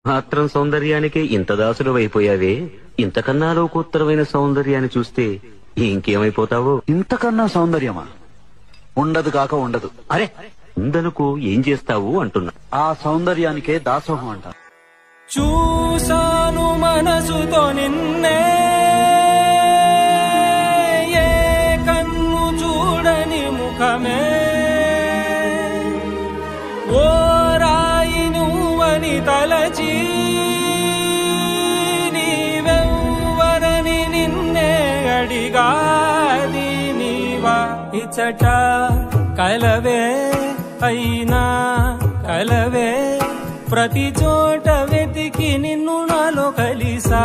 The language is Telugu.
మాత్రం సౌందర్యానికి ఇంత దాసులు అయిపోయావే, ఇంతకన్నా లోకోత్తరమైన సౌందర్యాన్ని చూస్తే ఇంకేమైపోతావో. ఇంతకన్నా సౌందర్యమా? ఉండదు కాక ఉండదు. అరే ఉందనుకో, ఏం చేస్తావు అంటున్నా. ఆ సౌందర్యానికే దాసోహం అంట. చూసాను మనసుతో నిన్నే, ఏ కన్ను చూడని ముఖమే, ఓ రాయి నువ్వని తలచి నీవెవ్వరని నిన్నే అడిగాది నీవా. ఇచ్చట కలవే అయినా కలవే, ప్రతి చోట వెతికి నిన్ను నాలో కలిసా.